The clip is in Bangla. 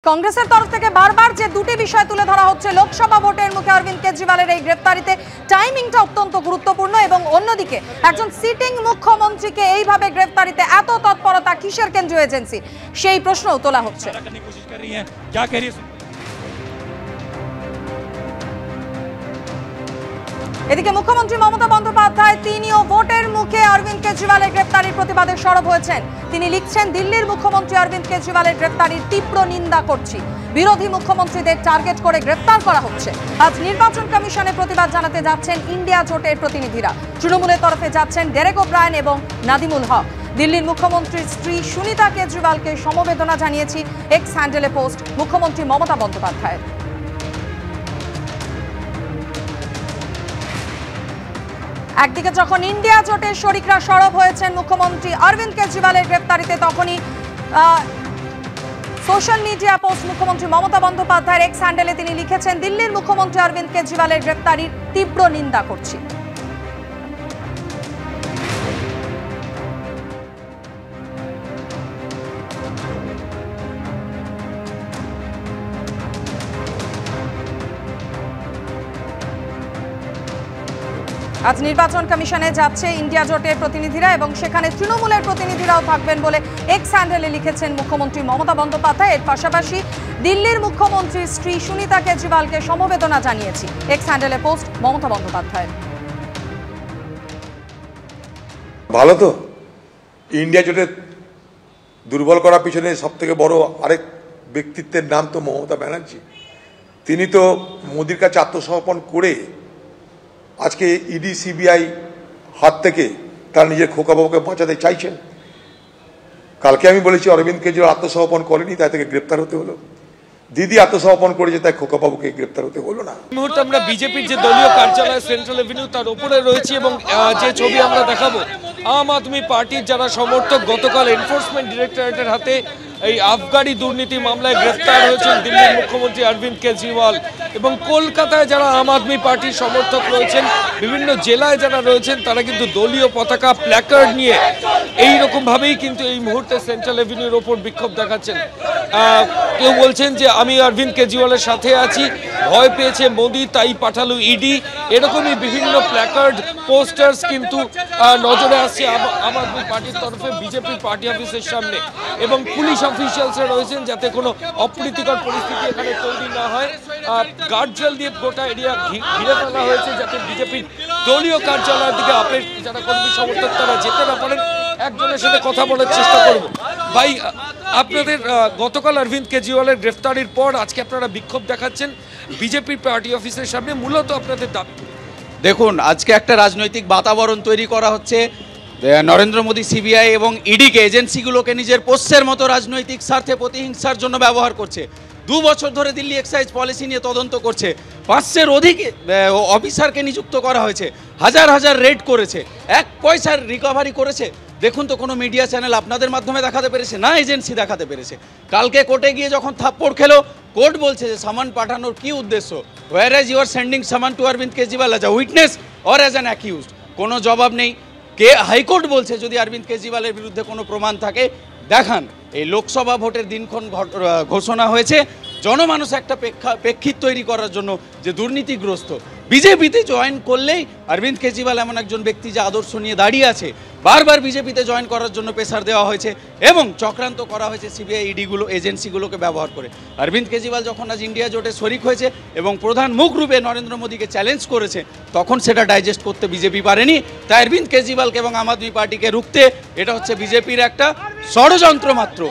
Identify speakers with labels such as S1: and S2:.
S1: কংগ্রেসের তরফ থেকে বারবার যে দুটি বিষয় তুলে ধরা হচ্ছে, লোকসভা ভোটের মুখে অরবিন্দ কেজরিওয়ালের এই গ্রেফতারিতে টাইমিংটা অত্যন্ত গুরুত্বপূর্ণ এবং অন্যদিকে একজন সিটিং মুখ্যমন্ত্রীকে এইভাবে গ্রেফতারিতে এত তৎপরতা কিসের কেন্দ্রীয় এজেন্সি, সেই প্রশ্নও তোলা হচ্ছে। এদিকে মুখ্যমন্ত্রী মমতা বন্দ্যোপাধ্যায় তিনিও ভোটের মুখে অরবিন্দ কেজরিওয়ালের গ্রেফতারির প্রতিবাদে সরব হয়েছেন। তিনি লিখছেন, দিল্লির মুখ্যমন্ত্রী অরবিন্দ কেজরিওয়ালের গ্রেফতারির তীব্র নিন্দা করছি। বিরোধী মুখ্যমন্ত্রীদের টার্গেট করে গ্রেফতার করা হচ্ছে। আজ নির্বাচন কমিশনে প্রতিবাদ জানাতে যাচ্ছেন ইন্ডিয়া জোটের প্রতিনিধিরা। তৃণমূলের তরফে যাচ্ছেন ডেরেক ওব্রায়েন এবং নাদিমুল হক। দিল্লির মুখ্যমন্ত্রীর স্ত্রী সুনিতা কেজরিওয়ালকে সমবেদনা জানিয়েছি এক্স হ্যান্ডেলে পোস্ট মুখ্যমন্ত্রী মমতা বন্দ্যোপাধ্যায়ের। একদিকে যখন ইন্ডিয়া জোটের শরিকরা সরব হয়েছেন মুখ্যমন্ত্রী অরবিন্দ কেজরিওয়ালের গ্রেফতারিতে, তখনই সোশ্যাল মিডিয়া পোস্ট মুখ্যমন্ত্রী মমতা বন্দ্যোপাধ্যায়ের এক্স হ্যান্ডেলে তিনি লিখেছেন, দিল্লির মুখ্যমন্ত্রী অরবিন্দ কেজরিওয়ালের গ্রেফতারির তীব্র নিন্দা করছি। আজ নির্বাচন কমিশনে যাচ্ছে ইন্ডিয়া জোটের প্রতিনিধিরা এবং সেখানে তৃণমূলের প্রতিনিধিরাও থাকবেন বলে এক্স হ্যান্ডেলে লিখেছেন মুখ্যমন্ত্রী মমতা বন্দ্যোপাধ্যায়। এর পাশাপাশি দিল্লির মুখ্যমন্ত্রীর স্ত্রী সুনিতা কেজরিওয়ালকে সমবেদনা জানিয়েছি এক্স হ্যান্ডেলে পোস্ট মমতা বন্দ্যোপাধ্যায়।
S2: ভালো তো, ইন্ডিয়া জোটের দুর্বল করার পিছনে সব থেকে বড় আরেক ব্যক্তিত্বের নাম তো মমতা ব্যানার্জি। তিনি তো মোদির কাছে আত্মসমর্পণ করে আজকে ইডি সিবিআই হাত থেকে তার নিজের খোকাবাবুকে বাঁচাতে চাইছেন। কালকে আমি বলেছি অরবিন্দ কেজরিওয়াল আত্মসমর্পণ করেনি, তাই থেকে গ্রেপ্তার হতে হলো। দিদি আত্মসমর্পণ করেছে, তাই খোকাবাবুকে গ্রেপ্তার হতে হলো না।
S3: এই মুহূর্তে আমরা বিজেপির যে দলীয় কার্যালয় সেন্ট্রাল এভিনিউ তার উপরে রয়েছি এবং যে ছবি আমরা দেখাবো, আম আদমি পার্টির যারা সমর্থক গতকাল এনফোর্সমেন্ট ডিরেক্টরেটের হাতে এই আবগারি দুর্নীতি মামলায় গ্রেফতার হয়েছেন দিল্লির মুখ্যমন্ত্রী অরবিন্দ কেজরিওয়াল, এবং কলকাতায় যারা আম আদমি পার্টির সমর্থক রয়েছেন, বিভিন্ন জেলায় যারা রয়েছেন, তারা কিন্তু দলীয় পতাকা প্ল্যাকার্ড নিয়ে এইরকম ভাবেই কিন্তু এই মুহূর্তে সেন্ট্রাল এভিনিউর ওপর বিক্ষোভ দেখাচ্ছেন। কেউ বলছেন যে আমি অরবিন্দ কেজরিওয়ালের সাথে আছি, ভয় পেয়েছে মোদি তাই পাঠালো ইডি, এরকমই বিভিন্ন প্ল্যাকার্ড পোস্টার্স কিন্তু নজরে আসছে আম আদমি পার্টির তরফে বিজেপির পার্টি অফিসের সামনে, এবং পুলিশ অফিসিয়ালসরা রয়েছেন যাতে কোনো অপ্রীতিকর পরিস্থিতি এখানে তৈরি না হয়। গার্ডজেল দিয়ে গোটা এরিয়া ঘিরে ফেলা হয়েছে যাতে বিজেপির দলীয় কার্যালয়ের দিকে আপের যারা কর্মী সমর্থক তারা যেতে না পারেন। একজনের সাথে কথা বলার চেষ্টা করব। ভাই, আপনাদের গতকাল অরবিন্দ কেজরিওয়ালের গ্রেফতারির পর আজকে আপনারা বিক্ষোভ দেখাচ্ছেন বিজেপির পার্টি অফিসের সামনে, মূলত আপনাদের দাবি?
S4: দেখুন, আজকে একটা রাজনৈতিক বাতাবরণ তৈরি করা হচ্ছে। নরেন্দ্র মোদী সিবিআই এবং ইডিকে, এজেন্সিগুলোকে নিজের পোষ্যের মতো রাজনৈতিক স্বার্থে প্রতিহিংসার জন্য ব্যবহার করছে। 2 বছর ধরে দিল্লি এক্সাইজ পলিসি নিয়ে তদন্ত করছে। 500-এর অধিক অফিসারকে নিযুক্ত করা হয়েছে, হাজার হাজার রেড করেছে, 1 পয়সার রিকভারি করেছে। দেখুন তো কোনো মিডিয়া চ্যানেল আপনাদের মাধ্যমে দেখাতে পেরেছে? না এজেন্সি দেখাতে পেরেছে। কালকে কোর্টে গিয়ে যখন থাপ্পড় খেলো, কোর্ট বলছে যে সামান পাঠানোর কি উদ্দেশ্য? Whereas you are sending সামান to Arvind Kejriwal as a witness or as an accused? কোনো জবাব নেই। হাইকোর্ট বলছে যদি অরবিন্দ কেজরিওয়ালের বিরুদ্ধে কোনো প্রমাণ থাকে দেখান। এই লোকসভা ভোটের দিনক্ষণ ঘোষণা হয়েছে জনমানুষ একটা প্রেক্ষিত তৈরি করার জন্য যে দুর্নীতিগ্রস্ত। বিজেপিতে জয়েন করলেই অরবিন্দ কেজরিওয়াল এমন একজন ব্যক্তি যে আদর্শ নিয়ে দাঁড়িয়ে আছে, বারবার বিজেপিতে জয়েন করার জন্য প্রেসার দেওয়া হয়েছে এবং চক্রান্ত করা হয়েছে সিবিআই ইডিগুলো এজেন্সিগুলোকে ব্যবহার করে। অরবিন্দ কেজরিওয়াল যখন আজ ইন্ডিয়া জোটে শরিক হয়েছে এবং প্রধান মুখ রূপে নরেন্দ্র মোদীকে চ্যালেঞ্জ করেছে, তখন সেটা ডাইজেস্ট করতে বিজেপি পারেনি। তাই অরবিন্দ কেজরিওয়ালকে এবং আম আদমি পার্টিকে রুখতে এটা হচ্ছে বিজেপির একটা ষড়যন্ত্র মাত্র।